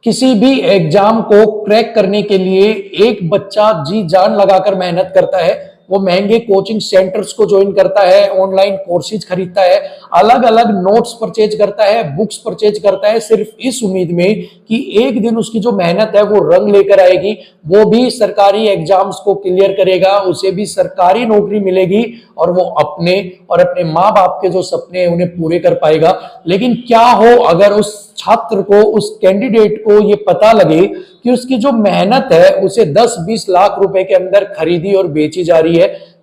किसी भी एग्जाम को क्रैक करने के लिए एक बच्चा जी जान लगाकर मेहनत करता है। वो महंगे कोचिंग सेंटर्स को ज्वाइन करता है, ऑनलाइन कोर्सेज खरीदता है, अलग अलग नोट्स परचेज करता है, बुक्स परचेज करता है, सिर्फ इस उम्मीद में कि एक दिन उसकी जो मेहनत है वो रंग लेकर आएगी, वो भी सरकारी एग्जाम्स को क्लियर करेगा, उसे भी सरकारी नौकरी मिलेगी और वो अपने और अपने माँ बाप के जो सपने हैं उन्हें पूरे कर पाएगा। लेकिन क्या हो अगर उस छात्र को, उस कैंडिडेट को ये पता लगे कि उसकी जो मेहनत है उसे 10-20 लाख रुपए के अंदर खरीदी और बेची जा रही है।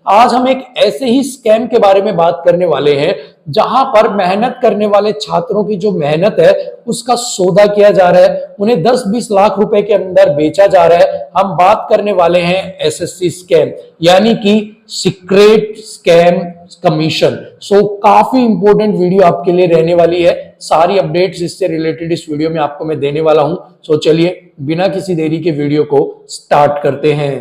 आज हम एक ऐसे ही स्कैम के बारे में बात करने वाले हैं जहां पर मेहनत करने वाले छात्रों की जो मेहनत है उसका सौदा किया जा रहा है, उन्हें 10-20 लाख रुपए के अंदर बेचा जा रहा है। हम बात करने वाले हैं एसएससी स्कैम यानी कि सीक्रेट स्कैम कमीशन। सो काफी इंपॉर्टेंट वीडियो आपके लिए रहने वाली है, सारी अपडेट्स इससे रिलेटेड इस वीडियो में आपको मैं देने वाला हूं। सो चलिए बिना किसी देरी के वीडियो को स्टार्ट करते हैं।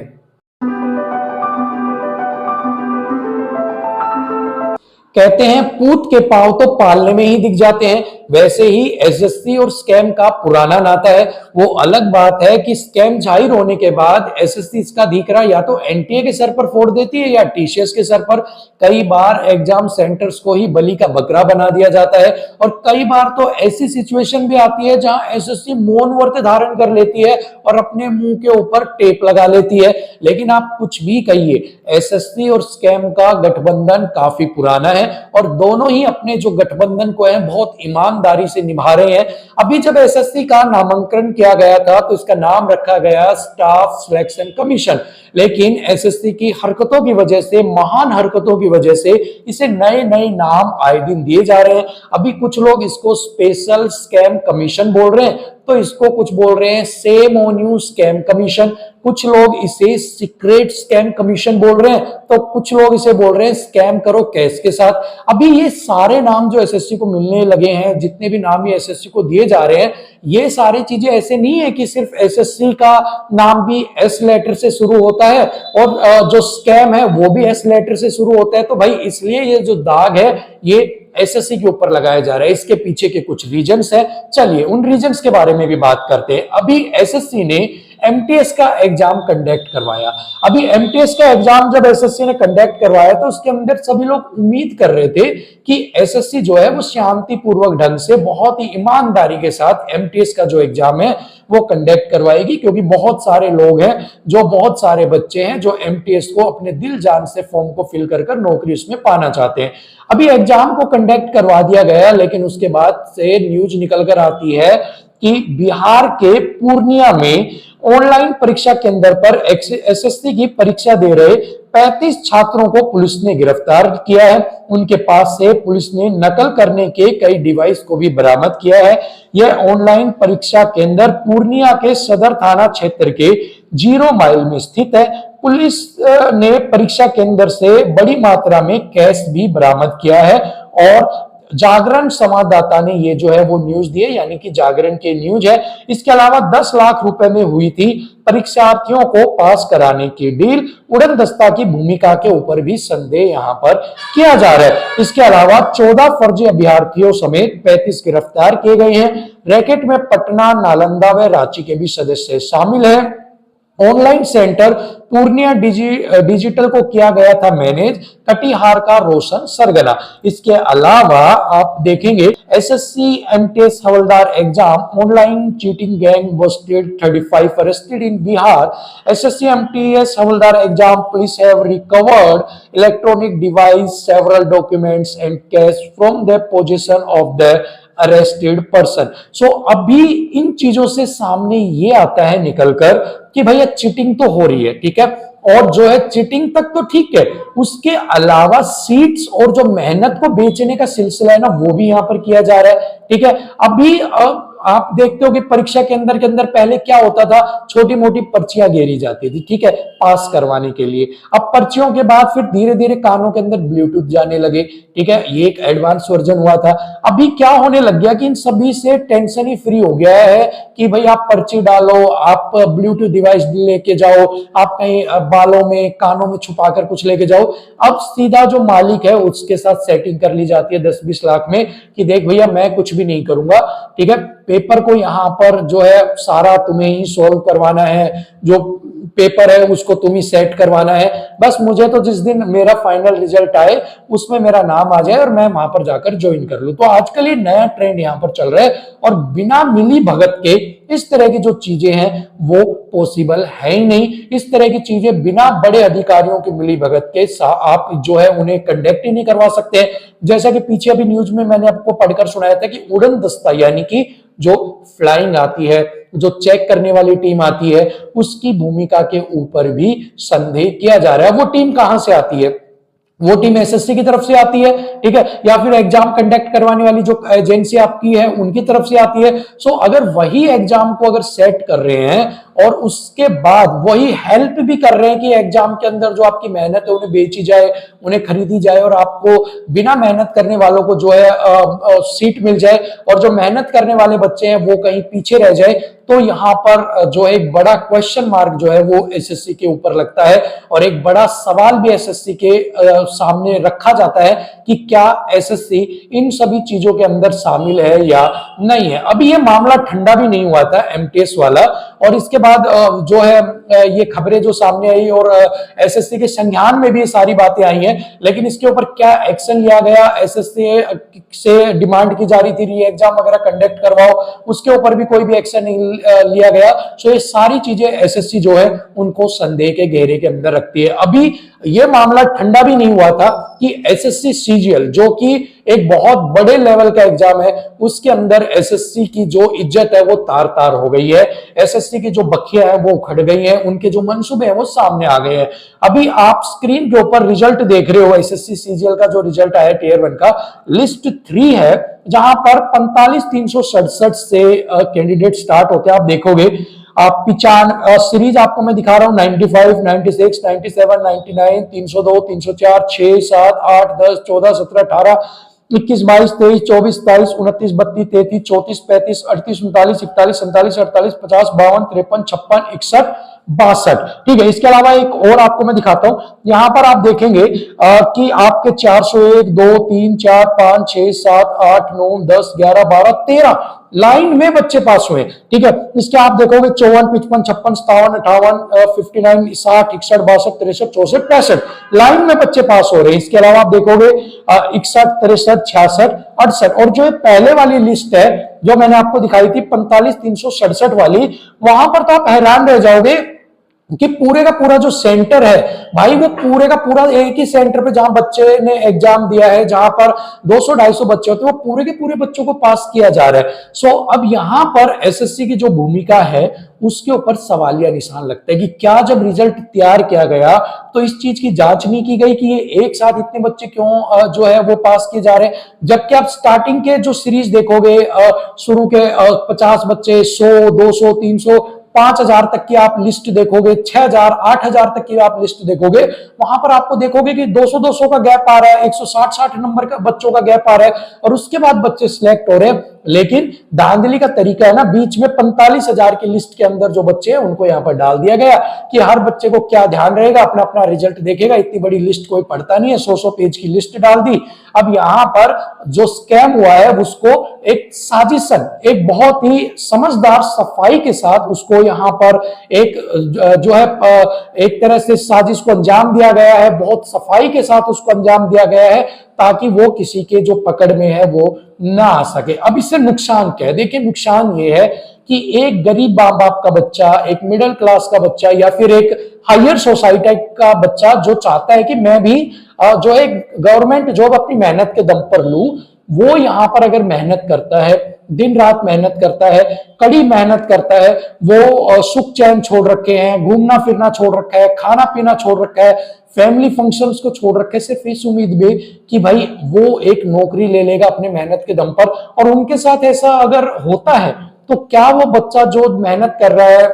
कहते हैं पूत के पांव तो पालने में ही दिख जाते हैं, वैसे ही एसएससी और स्कैम का पुराना नाता है। वो अलग बात है कि स्कैम जाहिर होने के बाद एसएससी इसका धीकरा या तो एनटीए के सर पर फोड़ देती है या टीसीएस के सर पर। कई बार एग्जाम सेंटर्स को ही बलि का बकरा बना दिया जाता है और कई बार तो ऐसी सिचुएशन भी आती है जहां एसएससी मौन व्रत धारण कर लेती है और अपने मुंह के ऊपर टेप लगा लेती है। लेकिन आप कुछ भी कहिए, एसएससी और स्कैम का गठबंधन काफी पुराना है और दोनों ही अपने जो गठबंधन को है बहुत ईमानदारी से निभा रहे हैं। अभी जब एसएससी का नामांकन किया गया था तो इसका नाम रखा गया स्टाफ सिलेक्शन कमीशन, लेकिन एसएससी की हरकतों की वजह से, महान हरकतों की वजह से इसे नए नए नाम आए दिन दिए जा रहे हैं। अभी कुछ लोग इसको स्पेशल स्कैम कमीशन बोल रहे हैं, तो इसको कुछ बोल रहे हैं same on you scam commission, कुछ लोग इसे सीक्रेट स्कैम कमीशन बोल रहे हैं, तो कुछ लोग इसे बोल रहे हैं स्कैम करो कैश के साथ। अभी ये सारे नाम जो एसएससी को मिलने लगे हैं, जितने भी नाम ये एसएससी को दिए जा रहे हैं, ये सारी चीजें ऐसे नहीं है कि सिर्फ एसएससी का नाम भी एस लेटर से शुरू होता है और जो स्कैम है वो भी एस लेटर से शुरू होता है। तो भाई इसलिए ये जो दाग है ये एसएससी के ऊपर लगाया जा रहा है। इसके पीछे के कुछ रीजंस है, चलिए उन रीजंस के बारे में भी बात करते हैं। अभी एसएससी ने एमटीएस का एग्जाम कंडक्ट करवाया। अभी एमटीएस का एग्जाम जब एसएससी ने कंडक्ट करवाया तो उसके अंदर सभी लोग उम्मीद कर रहे थे कि एसएससी जो है वो शांतिपूर्वक ढंग से, बहुत ही ईमानदारी के साथ एमटीएस का जो एग्जाम है वो कंडक्ट करवाएगी, क्योंकि बहुत सारे लोग हैं, जो बहुत सारे बच्चे हैं जो एमटीएस को अपने दिल जान से फॉर्म को फिल कर नौकरी उसमें पाना चाहते हैं। अभी एग्जाम को कंडक्ट करवा दिया गया, लेकिन उसके बाद से न्यूज निकल कर आती है कि बिहार के पूर्णिया में ऑनलाइन परीक्षा केंद्र पर एसएससी की परीक्षा दे रहे 35 छात्रों को पुलिस ने गिरफ्तार किया है। उनके पास से पुलिस ने नकल करने के कई डिवाइस को भी बरामद किया है। यह ऑनलाइन परीक्षा केंद्र पूर्णिया के सदर थाना क्षेत्र के 0 माइल में स्थित है। पुलिस ने परीक्षा केंद्र से बड़ी मात्रा में कैश भी बरामद किया है और जागरण संवाददाता ने ये जो है वो न्यूज दी है, यानी कि जागरण के न्यूज है। इसके अलावा 10 लाख रुपए में हुई थी परीक्षार्थियों को पास कराने की डील। उड़न दस्ता की भूमिका के ऊपर भी संदेह यहां पर किया जा रहा है। इसके अलावा 14 फर्जी अभ्यर्थियों समेत 35 गिरफ्तार किए गए हैं। रैकेट में पटना, नालंदा व रांची के भी सदस्य शामिल हैं। ऑनलाइन सेंटर पूर्णिया डिजिटल को किया गया था मैनेज कटिहार का रोशन सरगना। इसके अलावा आप देखेंगे एसएससी एमटीएस हवलदार exam online cheating gang busted, 35 arrested in Bihar. SSC MTS हवलदार exam police have recovered electronic device, several documents and cash from the position of the arrested person. So अभी इन चीजों से सामने ये आता है निकलकर कि भैया चीटिंग तो हो रही है, ठीक है, और जो है चीटिंग तक तो ठीक है, उसके अलावा सीट्स और जो मेहनत को बेचने का सिलसिला है ना वो भी यहां पर किया जा रहा है, ठीक है। अभी आप देखते हो कि परीक्षा के अंदर पहले क्या होता था, छोटी मोटी पर्चियां घेरी जाती थी, ठीक है, पास करवाने के लिए। अब पर्चियों के बाद फिर धीरे धीरे कानों के अंदर ब्लूटूथ जाने लगे, ठीक है, ये एक एडवांस वर्जन हुआ था। अभी क्या होने लग गया कि इन सभी से टेंशन ही फ्री हो गया है कि भाई आप पर्ची डालो, आप ब्लूटूथ डिवाइस लेके जाओ, आप कहीं बालों में, कानों में छुपा कर कुछ लेके जाओ। अब सीधा जो मालिक है उसके साथ सेटिंग कर ली जाती है 10-20 लाख में कि देख भैया मैं कुछ भी नहीं करूंगा, ठीक है, पेपर को यहाँ पर जो है सारा तुम्हें ही सॉल्व करवाना है, जो पेपर है उसको तुम ही सेट करवाना है, बस मुझे तो जिस दिन मेरा फाइनल रिजल्ट आए उसमें मेरा नाम आ जाए और मैं वहां पर जाकर ज्वाइन कर लूं। तो आजकल ये नया ट्रेंड यहाँ पर चल रहा है और बिना मिली भगत के इस तरह की जो चीजें हैं वो पॉसिबल है ही नहीं। इस तरह की चीजें बिना बड़े अधिकारियों की मिली भगत के आप जो है उन्हें कंडक्ट ही नहीं करवा सकते। जैसा कि पीछे अभी न्यूज में मैंने आपको पढ़कर सुनाया था कि उड़न दस्ता यानी कि जो फ्लाइंग आती है, जो चेक करने वाली टीम आती है, उसकी भूमिका के ऊपर भी संदेह किया जा रहा है। वो टीम कहां से आती है? वो टीम एसएससी की तरफ से आती है, ठीक है, या फिर एग्जाम कंडक्ट करवाने वाली जो एजेंसी आपकी है उनकी तरफ से आती है। सो अगर वही एग्जाम को अगर सेट कर रहे हैं और उसके बाद वही हेल्प भी कर रहे हैं कि एग्जाम के अंदर जो आपकी मेहनत है उन्हें बेची जाए, उन्हें खरीदी जाए और आपको बिना मेहनत करने वालों को जो है सीट मिल जाए और जो मेहनत करने वाले बच्चे हैं वो कहीं पीछे रह जाए, तो यहाँ पर जो एक बड़ा क्वेश्चन मार्क जो है वो एसएससी के ऊपर लगता है और एक बड़ा सवाल भी एसएससी के सामने रखा जाता है कि क्या एसएससी इन सभी चीजों के अंदर शामिल है या नहीं है। अभी ये मामला ठंडा भी नहीं हुआ था एमटीएस वाला, और इसके बाद जो है ये खबरें जो सामने आई और एसएससी के संज्ञान में भी ये सारी बातें आई हैं, लेकिन इसके ऊपर क्या एक्शन लिया गया, एसएससी से डिमांड की जा रही थी री एग्जाम वगैरह कंडक्ट करवाओ, उसके ऊपर भी कोई भी एक्शन नहीं लिया गया। सो ये सारी चीजें एसएससी जो है उनको संदेह के घेरे के अंदर रखती है। अभी ये मामला ठंडा भी नहीं हुआ था कि एसएससी सीजीएल जो कि एक बहुत बड़े लेवल का एग्जाम है, उसके अंदर एसएससी की जो इज्जत है वो तार तार हो गई है, एसएससी की जो बखियां है वो उखड़ गई है, उनके जो मंसूबे हैं वो सामने आ गए हैं। अभी आप स्क्रीन के ऊपर रिजल्ट देख रहे हो, एसएससी सीजीएल का जो रिजल्ट आया टियर 1 का, लिस्ट 3 है जहां पर 45,367 से कैंडिडेट स्टार्ट होते हैं। आप देखोगे आप सीरीज आपको मैं दिखा रहा हूं 95, 96, 97, 99, 302, 304, 6, 7, 8, 10, 14, 17, 18, 21, 22, 23, 24, 27, 29, 32, 33, 34, 35, 38, 39, 41, 47, 48, 50, 52, 53, 56, 61, 62। ठीक है, इसके अलावा एक और आपको मैं दिखाता हूं, यहां पर आप देखेंगे कि आपके 401, 2, 3, 4, 5, 6, 7, 8, 9, 10, 11, 12, 13 लाइन में बच्चे पास हुए। ठीक है, इसके आप देखोगे 54, 55, 56, 57, 58, 59, 60, 61, 62, 63, 64, 65 लाइन में बच्चे पास हो रहे हैं। इसके अलावा आप देखोगे 61, 63, 66, 68, और जो पहले वाली लिस्ट है जो मैंने आपको दिखाई थी 45,367 वाली, वहां पर तो आप हैरान रह जाओगे कि पूरे का पूरा जो सेंटर है भाई, वो पूरे का पूरा एक ही सेंटर पे जहां बच्चे ने एग्जाम दिया है, जहां पर 200-250 बच्चे होते हैं, वो पूरे के पूरे बच्चों को पास किया जा रहा है। सो अब यहां पर एसएससी की जो भूमिका है उसके ऊपर सवालिया निशान लगता है कि क्या जब रिजल्ट तैयार किया गया तो इस चीज की जांच नहीं की गई कि ये एक साथ इतने बच्चे क्यों जो है वो पास किए जा रहे हैं। जबकि आप स्टार्टिंग के जो सीरीज देखोगे, शुरू के 50 बच्चे, 100, 200, 300, 5,000 तक की आप लिस्ट देखोगे, 6,000, 8,000 तक की आप लिस्ट देखोगे, वहां पर आपको देखोगे कि 200-200 का गैप आ रहा है, 160-60 नंबर का बच्चों का गैप आ रहा है, और उसके बाद बच्चे सिलेक्ट हो रहे हैं। लेकिन धांधली का तरीका है ना, बीच में 45,000 की लिस्ट के अंदर जो बच्चे हैं उनको यहां पर डाल दिया गया कि हर बच्चे को क्या ध्यान रहेगा, अपना अपना रिजल्ट देखेगा, इतनी बड़ी लिस्ट कोई पढ़ता नहीं है, 100-100 पेज की लिस्ट डाल दी। अब यहां पर जो स्कैम हुआ है उसको एक साजिशन, एक बहुत ही समझदार सफाई के साथ उसको यहां पर एक जो है एक तरह से साजिश को अंजाम दिया गया है, बहुत सफाई के साथ उसको अंजाम दिया गया है ताकि वो किसी के जो पकड़ में है वो ना आ सके। अब इससे नुकसान क्या है? देखिए, नुकसान ये है कि एक गरीब माँ बाप का बच्चा, एक मिडिल क्लास का बच्चा या फिर एक हायर सोसाइटी का बच्चा जो चाहता है कि मैं भी जो है गवर्नमेंट जॉब अपनी मेहनत के दम पर लूं, वो यहां पर अगर मेहनत करता है, दिन रात मेहनत करता है, कड़ी मेहनत करता है, वो सुख चैन छोड़ रखे हैं, घूमना फिरना छोड़ रखा है, खाना पीना छोड़ रखा है, फैमिली फंक्शंस को छोड़ रखे, सिर्फ इस उम्मीद में कि भाई वो एक नौकरी ले लेगा अपने मेहनत के दम पर, और उनके साथ ऐसा अगर होता है तो क्या वो बच्चा जो मेहनत कर रहा है,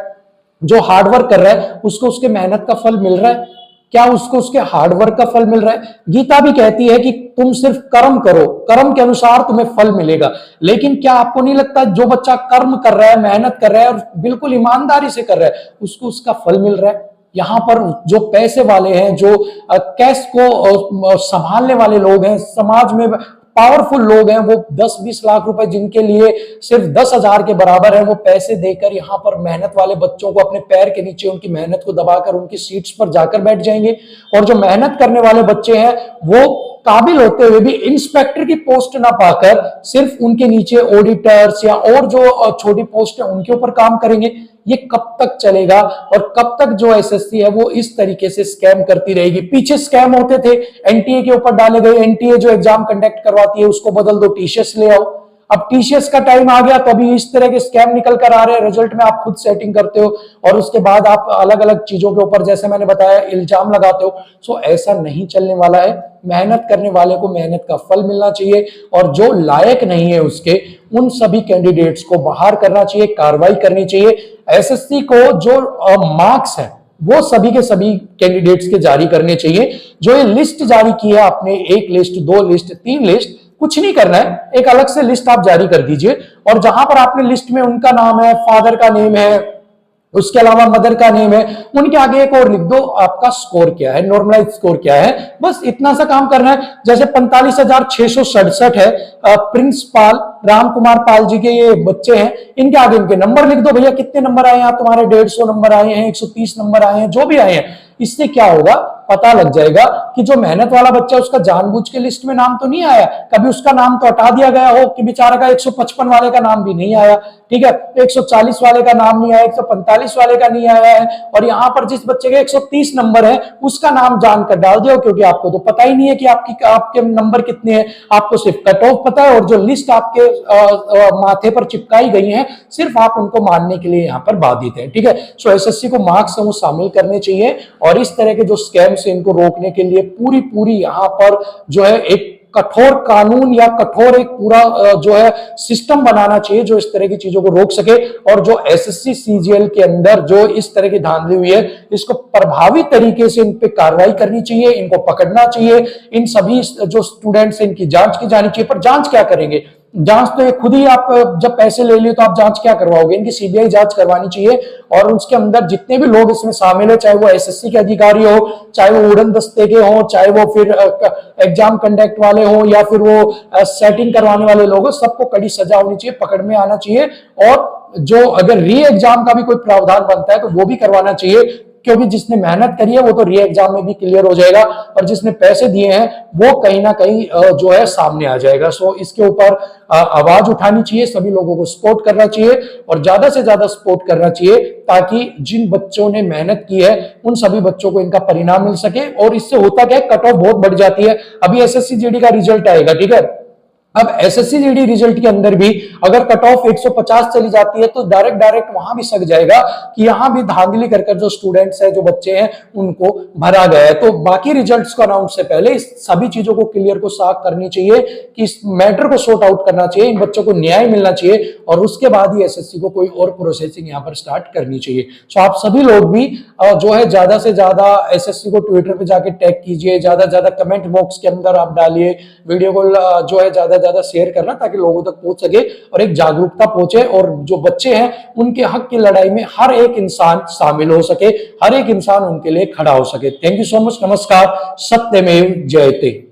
जो हार्डवर्क कर रहा है, उसको उसके मेहनत का फल मिल रहा है? क्या उसको उसके हार्डवर्क का फल मिल रहा है? गीता भी कहती है कि तुम सिर्फ कर्म करो, कर्म के अनुसार तुम्हें फल मिलेगा। लेकिन क्या आपको नहीं लगता जो बच्चा कर्म कर रहा है, मेहनत कर रहा है और बिल्कुल ईमानदारी से कर रहा है, उसको उसका फल मिल रहा है? यहां पर जो पैसे वाले हैं, जो कैश को संभालने वाले लोग हैं, समाज में पावरफुल लोग हैं, वो 10-20 लाख रुपए जिनके लिए सिर्फ 10,000 के बराबर है, वो पैसे देकर यहाँ पर मेहनत वाले बच्चों को अपने पैर के नीचे उनकी मेहनत को दबाकर उनकी सीट्स पर जाकर बैठ जाएंगे। और जो मेहनत करने वाले बच्चे हैं वो काबिल होते हुए भी इंस्पेक्टर की पोस्ट ना पाकर सिर्फ उनके नीचे ऑडिटर्स या और जो छोटी पोस्ट है उनके ऊपर काम करेंगे। ये कब तक चलेगा और कब तक जो एसएससी है वो इस तरीके से स्कैम करती रहेगी? पीछे स्कैम होते थे, एनटीए के ऊपर डाले गए, एनटीए जो एग्जाम कंडक्ट करवाती है उसको बदल दो, टीसीएस ले आओ। अब टीसीएस का टाइम आ गया तो अभी इस तरह के स्कैम निकल कर आ रहे हैं, रिजल्ट में आप खुद सेटिंग करते हो और उसके बाद आप अलग अलग चीजों के ऊपर जैसे मैंने बताया इल्जाम लगाते हो। सो ऐसा नहीं चलने वाला है। मेहनत करने वाले को मेहनत का फल मिलना चाहिए और जो लायक नहीं है उसके उन सभी कैंडिडेट्स को बाहर करना चाहिए, कार्रवाई करनी चाहिए। एसएससी को जो मार्क्स है वो सभी के सभी कैंडिडेट्स के जारी करने चाहिए। जो ये लिस्ट जारी की है आपने, 1 लिस्ट, 2 लिस्ट, 3 लिस्ट, कुछ नहीं करना है, एक अलग से लिस्ट आप जारी कर दीजिए और जहां पर आपने लिस्ट में उनका नाम है, फादर का नेम है, उसके अलावा मदर का नेम है, उनके आगे एक और लिख दो आपका स्कोर क्या है, नॉर्मलाइज स्कोर क्या है। बस इतना सा काम करना है। जैसे 45,667 है, प्रिंस पाल, राम कुमार पाल जी के ये बच्चे हैं, इनके आगे इनके नंबर लिख दो। भैया कितने नंबर आए हैं तुम्हारे? 150 नंबर आए हैं, 130 नंबर आए हैं, जो भी आए हैं। इससे क्या होगा, पता लग जाएगा कि जो मेहनत वाला बच्चा उसका जानबूझ के लिस्ट में नाम तो नहीं आया, कभी उसका नाम तो हटा दिया गया हो कि बेचारा का 155 वाले का नाम भी नहीं आया, ठीक है, 140 वाले का नाम नहीं आया, 145 वाले का नहीं आया है, और यहां पर जिस बच्चे के 130 नंबर है उसका नाम जानकर डाल दिया, क्योंकि आपको तो पता ही नहीं है कि आपके नंबर कितने हैं, आपको सिर्फ कट ऑफ पता है और जो लिस्ट आपके माथे पर चिपकाई गई है सिर्फ आप उनको मानने के लिए यहाँ पर बाधित है, ठीक है। सो एसएससी को मार्क्स वो शामिल करने चाहिए और इस तरह के जो स्कैम से इनको रोकने के लिए पूरी यहाँ पर जो है एक कठोर कानून या कठोर एक पूरा जो है सिस्टम बनाना चाहिए जो इस तरह की चीजों को रोक सके। और जो एसएससी सीजीएल के अंदर जो इस तरह की धांधली हुई है इसको प्रभावी तरीके से इन पे कार्रवाई करनी चाहिए, इनको पकड़ना चाहिए। इन सभी जो स्टूडेंट्स हैं इनकी जांच की जानी चाहिए। पर जांच क्या करेंगे? जांच तो खुद ही आप जब पैसे ले लिए तो आप जांच क्या करवाओगे? इनकी सीबीआई जांच करवानी चाहिए और उसके अंदर जितने भी लोग इसमें शामिल है, चाहे वो एसएससी के अधिकारी हो, चाहे वो उड़न दस्ते के हो, चाहे वो फिर एग्जाम कंडक्ट वाले हो या फिर वो सेटिंग करवाने वाले लोग हो, सबको कड़ी सजा होनी चाहिए, पकड़ में आना चाहिए। और जो अगर री एग्जाम का भी कोई प्रावधान बनता है तो वो भी करवाना चाहिए, क्योंकि जिसने मेहनत करी है वो तो री एग्जाम में भी क्लियर हो जाएगा और जिसने पैसे दिए हैं वो कहीं ना कहीं जो है सामने आ जाएगा। सो इसके ऊपर आवाज उठानी चाहिए, सभी लोगों को सपोर्ट करना चाहिए और ज्यादा से ज्यादा सपोर्ट करना चाहिए ताकि जिन बच्चों ने मेहनत की है उन सभी बच्चों को इनका परिणाम मिल सके। और इससे होता क्या है, कट ऑफ बहुत बढ़ जाती है। अभी एसएससी जीडी का रिजल्ट आएगा, ठीक है। अब एसएससी जीडी रिजल्ट के अंदर भी अगर कट ऑफ 150 चली जाती है तो डायरेक्ट वहां भी सक जाएगा कि यहां भी धांधली कर जो स्टूडेंट्स है, जो बच्चे हैं, उनको भरा गया है। तो बाकी रिजल्ट्स को अनाउंस से पहले इस सभी चीजों को क्लियर को साफ करनी चाहिए कि इस मैटर को सॉर्ट आउट करना चाहिए, इन बच्चों को न्याय मिलना चाहिए और उसके बाद ही एसएससी को कोई और प्रोसेसिंग यहाँ पर स्टार्ट करनी चाहिए। सो आप सभी लोग भी जो है ज्यादा से ज्यादा एसएससी को ट्विटर पे जाके टैग कीजिए, ज्यादा से ज्यादा कमेंट बॉक्स के अंदर आप डालिए, वीडियो को जो है ज्यादा शेयर करना ताकि लोगों तक पहुंच सके और एक जागरूकता पहुंचे और जो बच्चे हैं उनके हक की लड़ाई में हर एक इंसान शामिल हो सके, हर एक इंसान उनके लिए खड़ा हो सके। Thank you so much. नमस्कार। सत्यमेव जयते।